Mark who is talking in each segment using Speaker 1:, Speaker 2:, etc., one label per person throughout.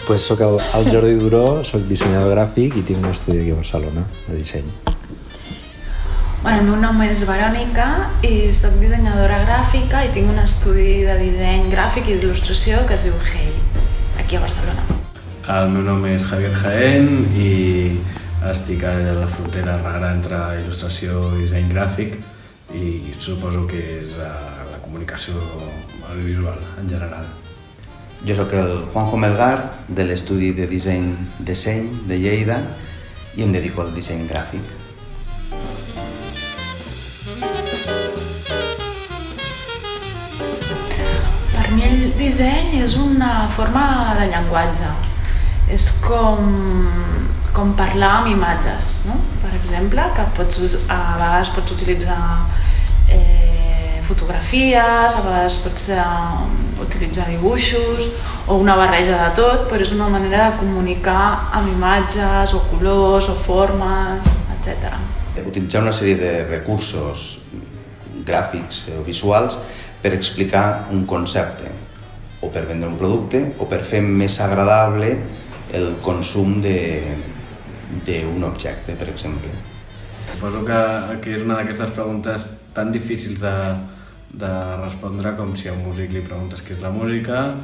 Speaker 1: Pues soc el Jordi Duró, soc dissenyador gràfic i tinc un estudi aquí a Barcelona de disseny.
Speaker 2: El meu nom és Verònica i soc dissenyadora gràfica i tinc un estudi de disseny gràfic i d'il·lustració que es diu Hey, aquí a Barcelona.
Speaker 3: El meu nom és Javier Jaén i estic a la frontera rara entre il·lustració i disseny gràfic i suposo que és la comunicació audiovisual en general.
Speaker 4: Jo sóc el Juanjo Melgar, de l'estudi de disseny de Lleida, i em dedico al disseny gràfic.
Speaker 2: Per mi el disseny és una forma de llenguatge. És com parlar amb imatges, no? Per exemple, que a vegades pots utilitzar fotografies, a vegades pots utilitzar dibuixos o una barreja de tot, però és una manera de comunicar amb imatges o colors o formes, etc.
Speaker 4: Utilitzar una sèrie de recursos gràfics o visuals per explicar un concepte, o per vendre un producte, o per fer més agradable el consum d'un objecte, per exemple.
Speaker 3: Suposo que és una d'aquestes preguntes tan difícils de respondre com si a un músic li preguntes què és la música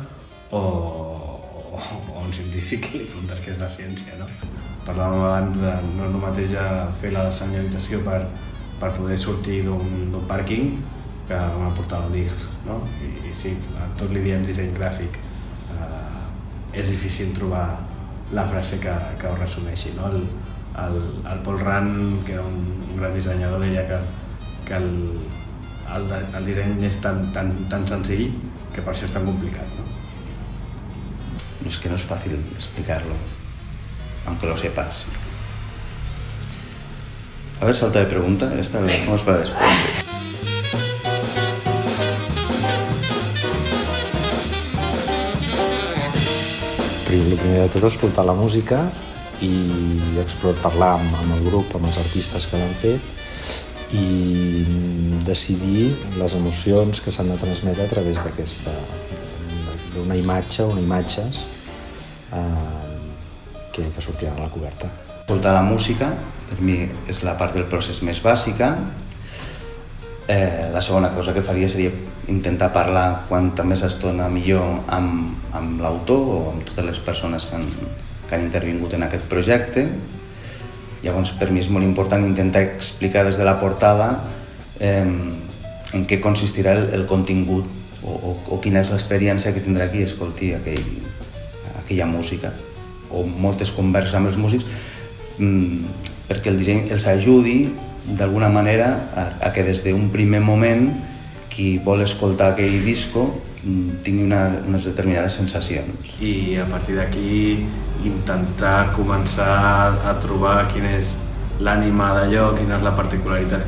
Speaker 3: o a un científic li preguntes què és la ciència, no? Parlàvem abans de no és el mateix fer la senyalització per poder sortir d'un pàrquing que una portada de discs, no? I sí, a tot li diem disseny gràfic. És difícil trobar la frase que ho resumeixi, no? El Paul Rand, que era un gran dissenyador, deia que el disseny és tan senzill que per això és tan complicat, no?
Speaker 4: Es que no es fácil explicarlo, aunque lo sepas. A ver, salta de pregunta, esta la dejamos para después.
Speaker 1: El primer de tot, escoltar la música i parlar amb el grup, amb els artistes que l'han fet i decidir les emocions que s'han de transmetre a través d'una imatge o imatges que sortiran a la coberta.
Speaker 4: Escoltar la música, per mi, és la part del procés més bàsica. La segona cosa que faria seria intentar parlar quanta més estona millor amb l'autor o amb totes les persones que han intervingut en aquest projecte. Llavors, per mi és molt important intentar explicar des de la portada en què consistirà el contingut o quina és l'experiència que tindrà qui escolti aquella música o moltes converses amb els músics perquè el disseny els ajudi d'alguna manera a que des d'un primer moment qui vol escoltar aquell disco tingui unes determinades sensacions.
Speaker 3: I a partir d'aquí intentar començar a trobar quina és l'ànima d'allò, quina és la particularitat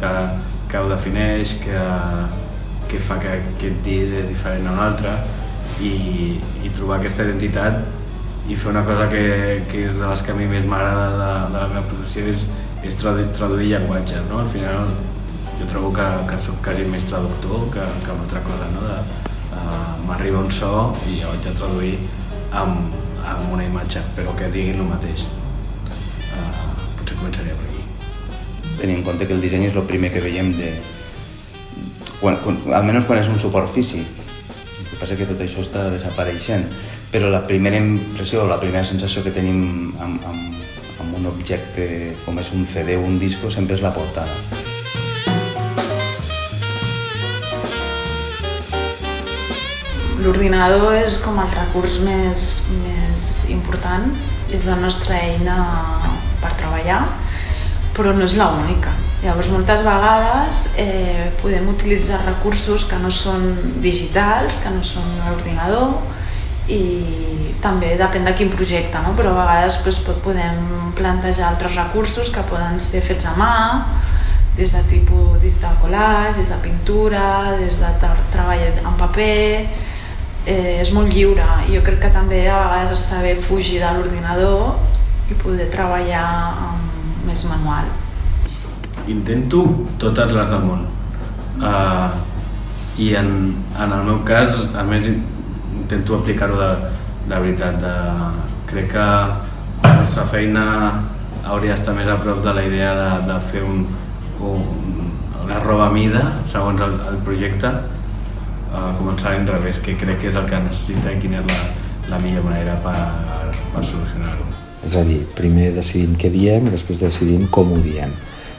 Speaker 3: que ho defineix, que fa que aquest disc és diferent a un altre i trobar aquesta identitat i fer una cosa que és de les que a mi més m'agrada de la meva professió és traduir llenguatges, no? Al final jo trobo que soc quasi més traductor que una altra cosa, no? M'arriba un so i ho haig de traduir amb una imatge, però que diguin el mateix. Potser començaria per aquí.
Speaker 4: Tenint en compte que el disseny és el primer que veiem almenys quan és un suport físic. El que passa és que tot això està desapareixent, però la primera impressió, la primera sensació que tenim amb un objecte com és un CD o un disco sempre és la portada.
Speaker 2: L'ordinador és com el recurs més important, és la nostra eina per treballar, però no és l'única. Llavors, moltes vegades podem utilitzar recursos que no són digitals, que no són l'ordinador, i també depèn de quin projecte, no? Però a vegades podem plantejar altres recursos que poden ser fets a mà, des de collage, des de pintura, des de treball en paper. És molt lliure. Jo crec que també a vegades està bé fugir de l'ordinador i poder treballar més manual.
Speaker 3: Intento totes les del món. I en el meu cas, a més, intento aplicar-ho de veritat, crec que la nostra feina hauria d'estar més a prop de la idea de fer una roba a mida, segons el projecte, començar a l'inrevés, que crec que és el que necessita i quina és la millor manera per solucionar-ho.
Speaker 1: És a dir, primer decidim què diem i després decidim com ho diem.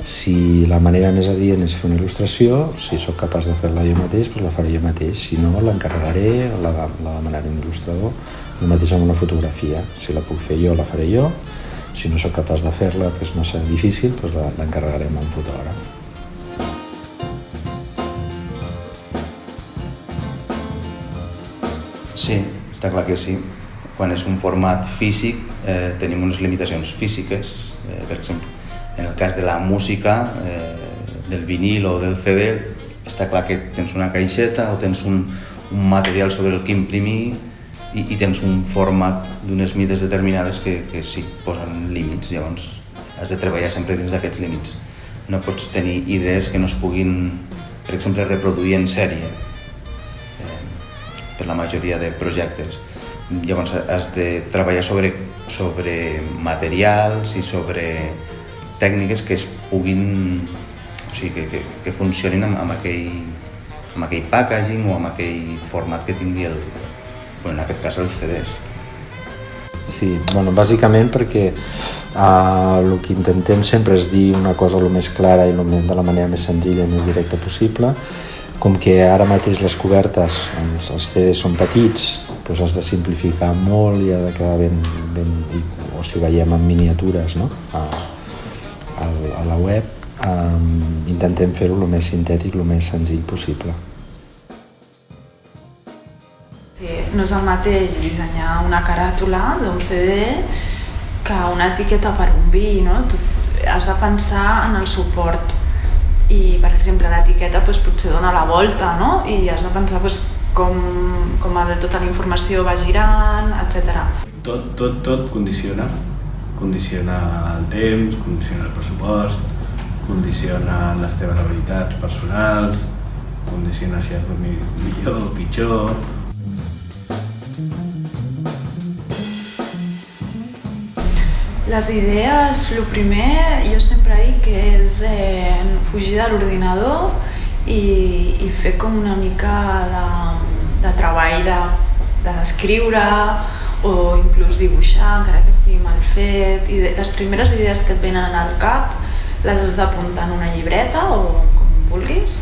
Speaker 1: Si la manera més adient és fer una il·lustració, si sóc capaç de fer-la jo mateix, doncs la faré jo mateix. Si no, l'encarregaré, la demanaré a un il·lustrador, el mateix amb una fotografia. Si la puc fer jo, la faré jo. Si no sóc capaç de fer-la, és massa difícil, doncs l'encarregarem a un fotògraf.
Speaker 4: Sí, està clar que sí. Quan és un format físic tenim unes limitacions físiques. Per exemple, en el cas de la música, del vinil o del CD, està clar que tens una caixeta o tens un material sobre el que imprimir i tens un format d'unes mides determinades que sí, posen límits. Llavors has de treballar sempre dins d'aquests límits. No pots tenir idees que no es puguin, per exemple, reproduir en sèrie per la majoria de projectes. Llavors has de treballar sobre materials i sobre tècniques que es puguin, o sigui, que funcionin amb aquell packaging o amb aquell format que tingui en aquest cas els CDs.
Speaker 1: Sí, bàsicament perquè el que intentem sempre és dir una cosa el més clara i de la manera més senzilla i més directa possible. Com que ara mateix les cobertes, els CDs són petits, doncs has de simplificar molt i ha de quedar ben o si ho veiem en miniatures, no? A la web, intentem fer-ho el més sintètic, el més senzill possible.
Speaker 2: Sí, no és el mateix dissenyar una caràtula d'un CD que una etiqueta per un vi, no? Has de pensar en el suport i, per exemple, l'etiqueta potser dona la volta, no? I has de pensar com tota la informació va girant, etc.
Speaker 3: Tot condiciona. Condiciona el temps, condiciona el pressupost, condiciona les teves habilitats personals, condiciona si has dormit millor o pitjor.
Speaker 2: Les idees, el primer, jo sempre dic que és fugir de l'ordinador i fer com una mica de treball d'escriure o inclús dibuixar, encara que estigui mal fet. I les primeres idees que et venen al cap les has d'apuntar en una llibreta o com vulguis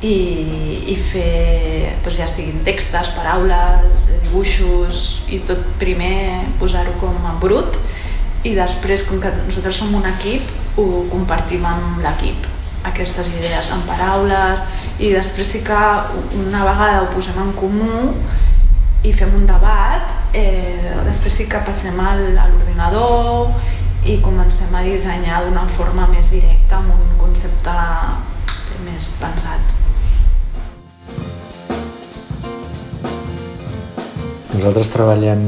Speaker 2: i fer, ja siguin textos, paraules, dibuixos i tot primer posar-ho com a brut i després, com que nosaltres som un equip, ho compartim amb l'equip, aquestes idees en paraules i després sí que una vegada ho posem en comú i fem un debat, després sí que passem a l'ordinador i comencem a dissenyar d'una forma més directa amb un concepte més pensat.
Speaker 1: Nosaltres treballem,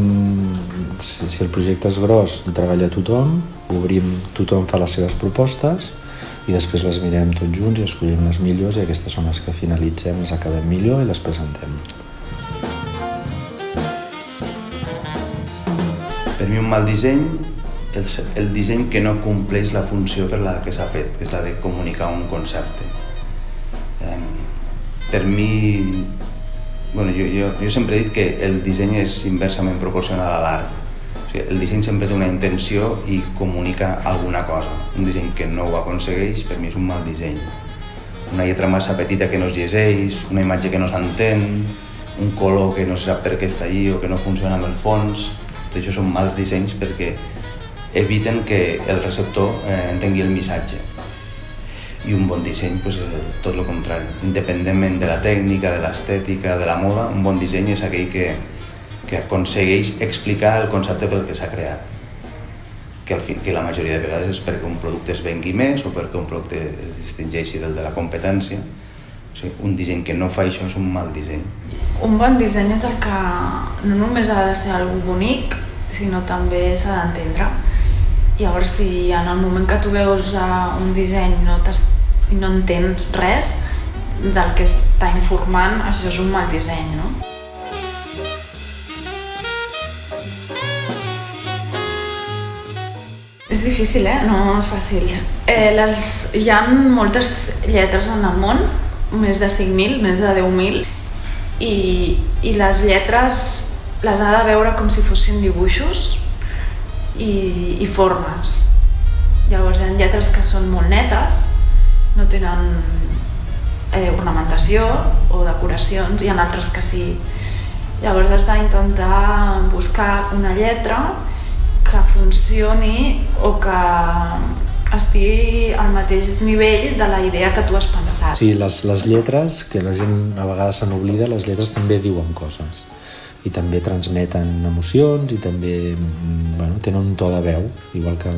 Speaker 1: si el projecte és gros, treballa tothom, obrim, tothom fa les seves propostes i després les mirem tots junts i escollim les millors i aquestes són les que finalitzem, les acabem millor i les presentem.
Speaker 4: Per mi un mal disseny és el disseny que no compleix la funció per la que s'ha fet, que és la de comunicar un concepte. Per mi, jo sempre he dit que el disseny és inversament proporcional a l'art. O sigui, el disseny sempre té una intenció i comunica alguna cosa. Un disseny que no ho aconsegueix, per mi és un mal disseny. Una lletra massa petita que no es llegeix, una imatge que no s'entén, un color que no se sap per què està allí o que no funciona amb el fons. Tot això són mals dissenys perquè eviten que el receptor entengui el missatge. I un bon disseny és tot el contrari. Independentment de la tècnica, de l'estètica, de la moda, un bon disseny és aquell que aconsegueix explicar el concepte pel que s'ha creat. Que la majoria de vegades és perquè un producte es vengui més o perquè un producte es distingeixi del de la competència. O sigui, un disseny que no fa això és un mal disseny.
Speaker 2: Un bon disseny és el que no només ha de ser algo bonic, sinó també s'ha d'entendre. Llavors, si en el moment que tu veus un disseny i no entens res del que està informant, això és un mal disseny, no? És difícil, no és fàcil. Hi ha moltes lletres en el món, més de 5.000, més de 10.000, i les lletres les ha de veure com si fossin dibuixos i formes. Llavors hi ha lletres que són molt netes, no tenen ornamentació o decoracions, hi ha altres que sí. Llavors has d'intentar buscar una lletra que funcioni o que estigui al mateix nivell de la idea que tu has pensat.
Speaker 1: Sí, les lletres, que la gent a vegades se n'oblida, les lletres també diuen coses i també transmeten emocions i també tenen un to de veu, igual que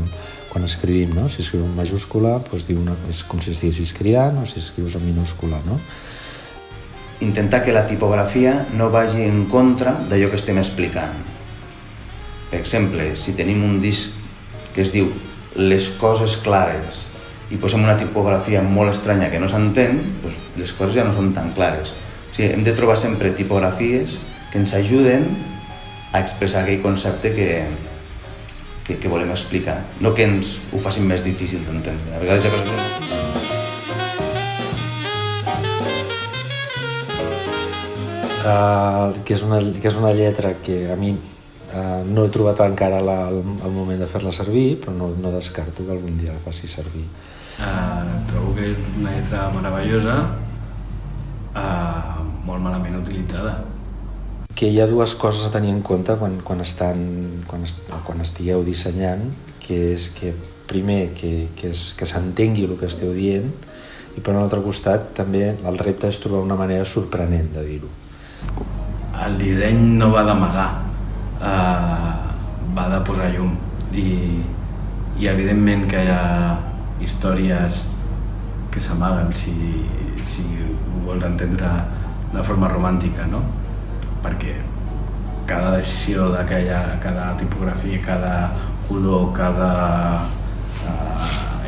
Speaker 1: quan escrivim, no? Si escriu en majúscula, és com si estiguessis cridant, o si escrius en minúscula, no?
Speaker 4: Intentar que la tipografia no vagi en contra d'allò que estem explicant. Per exemple, si tenim un disc que es diu Les coses clares i posem una tipografia molt estranya que no s'entén, doncs les coses ja no són tan clares. O sigui, hem de trobar sempre tipografies que ens ajuden a expressar aquell concepte que volem explicar, no que ens ho facin més difícil d'entendre. A vegades hi ha coses
Speaker 1: que és una lletra que a mi no he trobat encara el moment de fer-la servir, però no descarto que algun dia la faci servir.
Speaker 3: Trobo que és una lletra meravellosa, molt malament utilitzada.
Speaker 1: Que hi ha dues coses a tenir en compte quan estigueu dissenyant, que és que primer que s'entengui el que esteu dient i per un altre costat també el repte és trobar una manera sorprenent de dir-ho.
Speaker 3: El disseny no va d'amagar, va de posar llum i evidentment que hi ha històries que s'amaguen si ho vols entendre de forma romàntica, no? Perquè cada decisió cada tipografia, cada color, cada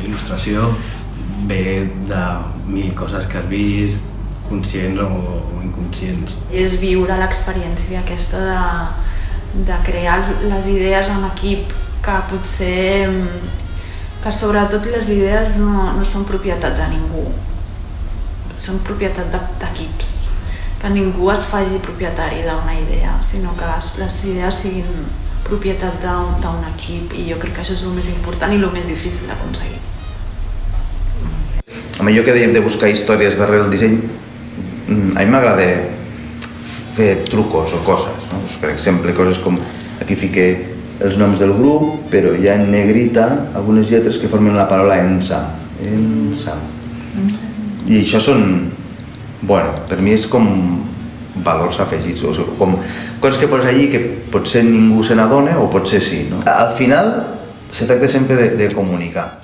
Speaker 3: il·lustració ve de 1000 coses que has vist, conscients o inconscients.
Speaker 2: És viure l'experiència aquesta de crear les idees en equip, que potser que sobretot les idees no són propietat de ningú, són propietat d'equips. Que ningú es faci propietari d'una idea, sinó que les idees siguin propietat d'un equip, i jo crec que això és el més important i el més difícil d'aconseguir.
Speaker 4: Amb allò que dèiem de buscar històries darrere el disseny, a mi m'agrada fer trucos o coses, no? Per exemple, coses com aquí fiqué els noms del grup, però hi ha en negrita algunes lletres que formen la paraula ensam. I això són, per mi és com valors afegits, o sigui, com coses que poses allí que potser ningú se n'adona o potser sí, no? Al final se tracta sempre de comunicar.